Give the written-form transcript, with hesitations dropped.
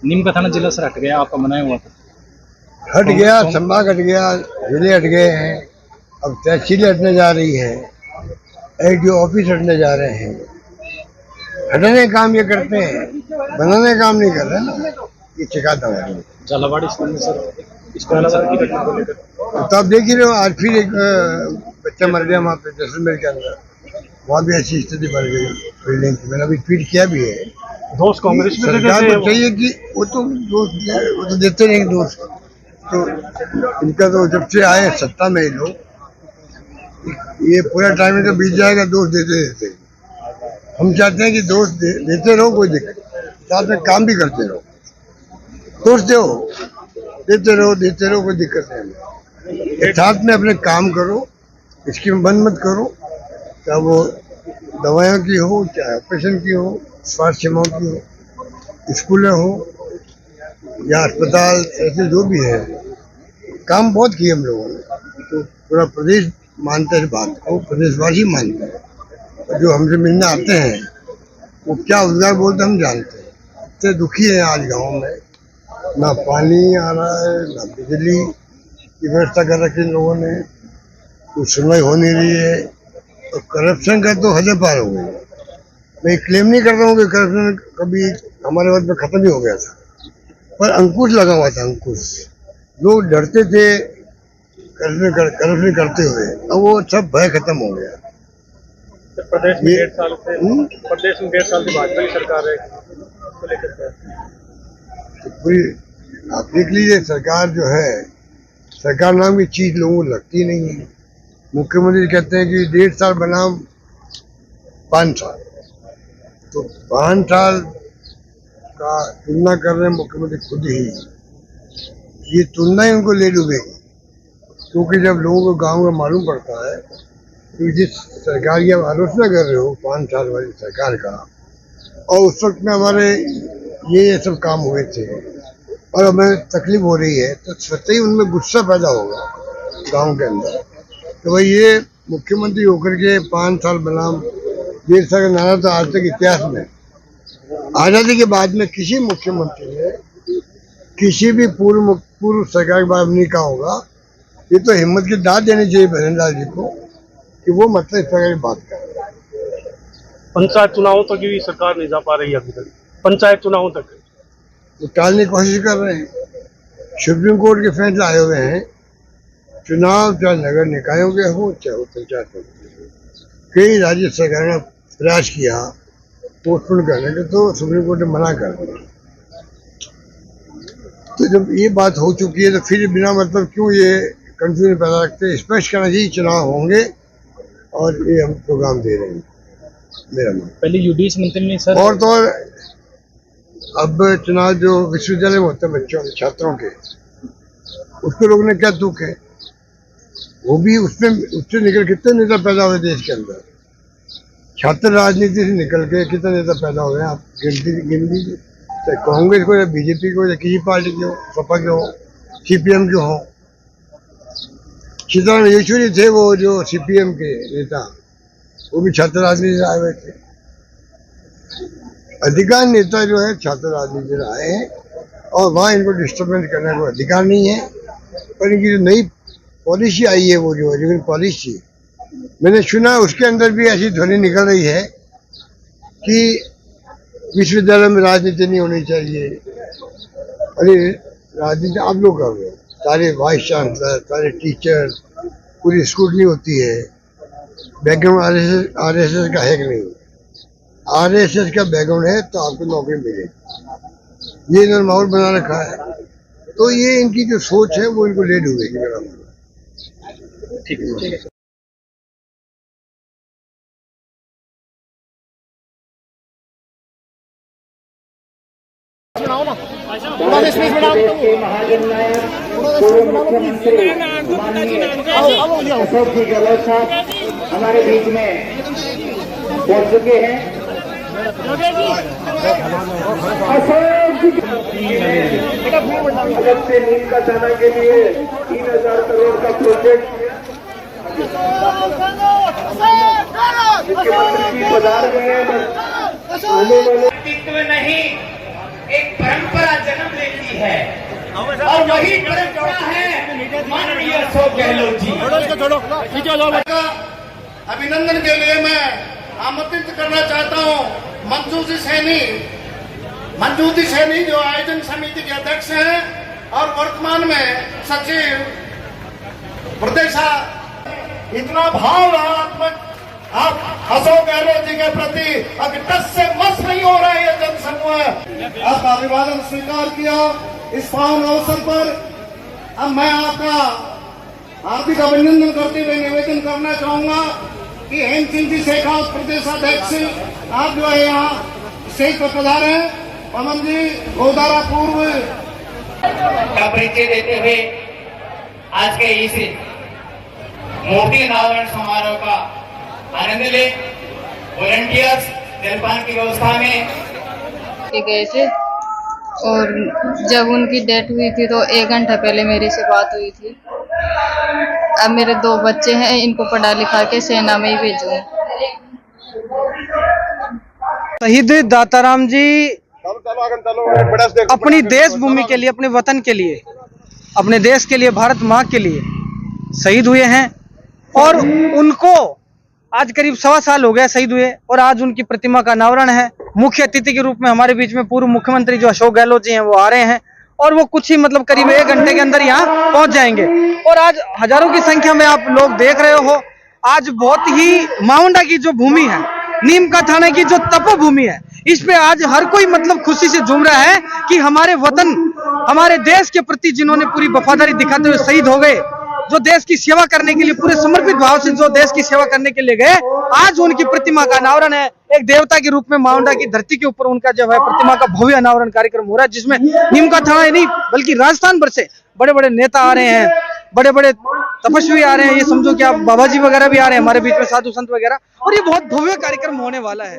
नीम का थाना जिला से हट गया, आपका बनाया हुआ था। हट गया, संभाग हट गया, जिले हट गए हैं, अब तहसील हटने जा रही है, एडीओ ऑफिस हटने जा रहे हैं। हटने का काम ये करते हैं, बनाने का काम नहीं कर रहे ना, ये शिकायत हमारी। झालावाड़ स्कूल में सर इसको की घटना को लेकर तो आप देख ही रहे हो, आज फिर एक बच्चा मर गया वहाँ पे जैसलमेर के अंदर, वहाँ भी ऐसी स्थिति बन गई बिल्डिंग की। मैंने अभी ट्वीट किया भी है। दोस्त कांग्रेस में सरकार को चाहिए कि वो तो देते नहीं दोस्त, तो इनका तो जब से आए सत्ता में ही लोग, ये पूरा टाइम का बीत जाएगा, दोस्त देते देते। हम चाहते हैं कि दोस्त देते रहो, कोई दिक्कत, साथ में काम भी करते रहो। दोस्त दो, देते रहो, कोई दिक्कत नहीं। साथ में अपने काम करो, स्कीम बंद मत करो, चाहे वो दवाइयों की हो, चाहे ऑपरेशन की हो, स्वास्थ्य सेवाओं की हो, स्कूलें हो या अस्पताल, ऐसे जो भी है, काम बहुत किए हम लोगों ने। तो पूरा प्रदेश मानते हैं बात को, प्रदेशवासी मानते हैं। जो हमसे मिलने आते हैं वो क्या रोजगार बोलते हम जानते हैं। इतने दुखी हैं आज गांव में, ना पानी आ रहा है, ना बिजली की व्यवस्था कर रखी इन लोगों ने, कुछ सुनवाई हो नहीं रही है, और करप्शन का तो हद पार हो गई। मैं क्लेम नहीं कर रहा हूँ कि करप्शन कभी हमारे वक्त में खत्म ही हो गया था, पर अंकुश लगा हुआ था, अंकुश। लोग डरते थे करप्शन करते हुए, अब वो सब भय खत्म हो गया। प्रदेश में 1.5 साल से भाजपा की सरकार है, उसको लेकर तो पूरी आप देख लीजिए, सरकार जो है, सरकार नाम की चीज लोगों को लगती नहीं है। मुख्यमंत्री कहते हैं कि 1.5 साल बनाम 5 साल, तो 5 साल का तुलना कर रहे हैं मुख्यमंत्री खुद ही। ये तुलना ही उनको ले डूबेगी, क्योंकि जब लोगों को गांव का मालूम पड़ता है कि जिस सरकार की आप आलोचना कर रहे हो 5 साल वाली सरकार का, और उस वक्त में हमारे ये सब काम हुए थे और हमें तकलीफ हो रही है, तो स्वतः ही उनमें गुस्सा पैदा होगा गांव के अंदर। तो भाई ये मुख्यमंत्री होकर के 5 साल बनाम 1.5 साल का नारा तो आज तक इतिहास में, आजादी के बाद में किसी मुख्यमंत्री ने किसी भी पूर्व सरकार के बारे में नहीं कहा होगा। ये तो हिम्मत की दाद देनी चाहिए बहनलाल जी को कि वो मतलब इस तरह की बात कर। पंचायत चुनावों तक भी सरकार नहीं जा पा रही है अभी तक, पंचायत चुनावों तक वो टालने की कोशिश कर रहे हैं। सुप्रीम कोर्ट के फैसले आए हुए हैं, चुनाव चाहे नगर निकायों के हो चाहे पंचायत हो। कई राज्य सरकारों ने प्रयास किया पोस्टपोन करने के, तो सुप्रीम कोर्ट ने मना कर दिया। तो जब ये बात हो चुकी है तो फिर बिना मतलब क्यों ये कंफ्यूजन पैदा रखते हैं। स्पष्ट करना चाहिए चुनाव होंगे, और ये हम प्रोग्राम दे रहे हैं, मेरा मन। पहले यूडीएस मंत्री ने सर, और तो और अब चुनाव जो विश्वविद्यालय में होते हैं बच्चों के, छात्रों के, उसको लोगों ने क्या दुख है, वो भी उससे निकल कितने नेता पैदा हुए देश के अंदर। छात्र राजनीति से निकल के कितने नेता पैदा हुए हैं, आप गिन लीजिए, चाहे कांग्रेस को या बीजेपी को या किसी पार्टी के हो, सपा के हो, सीपीएम के हो। सीताराम येचुरी थे वो जो सीपीएम के नेता, वो भी छात्र राजनीति से आए हुए थे। अधिकांश नेता जो है छात्र राजनीति से आए हैं, और वहाँ इनको डिस्टर्बेंस करने का अधिकार नहीं है। पर इनकी जो नई पॉलिसी आई है, वो जो एजुकेशन पॉलिसी, मैंने सुना उसके अंदर भी ऐसी ध्वनि निकल रही है कि विश्वविद्यालय में राजनीति नहीं होनी चाहिए। अरे राजनीति आप लोग कर रहे हो, सारे वाइस चांसलर, सारे टीचर, पूरी स्कूटनी होती है। बैकग्राउंड आरएसएस का है कि नहीं? आरएसएस का बैकग्राउंड है तो आपको नौकरी मिलेगी। ये इन्होंने माहौल बना रखा है, तो ये इनकी जो सोच है वो इनको ले डूबेगी मेरा मानना। ठीक है। अशोक जी गहलोत साहब हमारे बीच में पहुंच चुके हैं। अशोक जी अलग से नीम का थाना के लिए 3000 करोड़ का प्रोजेक्ट मुख्यमंत्री जी पधार गए हैं। बस आने वाले नहीं, एक परंपरा है और वही परंपरा है माननीय अशोक गहलोत जी। अभिनंदन के लिए मैं आमंत्रित करना चाहता हूं मंजूजी सैनी जो आयोजन समिति के अध्यक्ष हैं और वर्तमान में सचिव प्रदेश। इतना भावनात्मक आप अशोक गहलोत जी के प्रति अभी टस से मस नहीं हो रहा है ये जनसमूह। आपका अभिवादन स्वीकार किया इस पावन अवसर पर। अब मैं आपका हार्दिक अभिनंदन करते हुए निवेदन करना चाहूंगा कि हेमंत सिंह जी शेखावत प्रदेश अध्यक्ष आप जो है यहाँ स्टेज पर पधारे हैं। पवन जी गोदारा पूर्व का परिचय देते हुए आज के इस मूर्ति अनावरण समारोह का आनंद ले। वॉलंटियर्स जलपान की व्यवस्था में गए थे और जब उनकी डेथ हुई थी तो 1 घंटा पहले मेरे से बात हुई थी। अब मेरे 2 बच्चे हैं, इनको पढ़ा लिखा के सेना में ही भेजूंगी। शहीद दाताराम जी अपनी देश भूमि के लिए, अपने वतन के लिए, अपने देश के लिए, भारत माँ के लिए शहीद हुए हैं और उनको आज करीब 1.25 साल हो गया शहीद हुए और आज उनकी प्रतिमा का अनावरण है। मुख्य अतिथि के रूप में हमारे बीच में पूर्व मुख्यमंत्री जो अशोक गहलोत जी हैं वो आ रहे हैं और वो कुछ ही मतलब करीब 1 घंटे के अंदर यहाँ पहुंच जाएंगे। और आज हजारों की संख्या में आप लोग देख रहे हो, आज बहुत ही माउंडा की जो भूमि है, नीम का थाना की जो तपोभूमि है, इस पे आज हर कोई मतलब खुशी से झूम रहा है कि हमारे वतन, हमारे देश के प्रति जिन्होंने पूरी वफादारी दिखाते हुए शहीद हो गए, जो देश की सेवा करने के लिए पूरे समर्पित भाव से जो देश की सेवा करने के लिए गए, आज उनकी प्रतिमा का अनावरण है। एक देवता के रूप में माउंडा की धरती के ऊपर उनका जो है प्रतिमा का भव्य अनावरण कार्यक्रम हो रहा है, जिसमें नीम का थाना नहीं बल्कि राजस्थान भर से बड़े बड़े नेता आ रहे हैं, बड़े बड़े तपस्वी आ रहे हैं। ये समझो कि आप बाबा जी वगैरह भी आ रहे हैं हमारे बीच में, साधु संत वगैरह, और ये बहुत भव्य कार्यक्रम होने वाला है।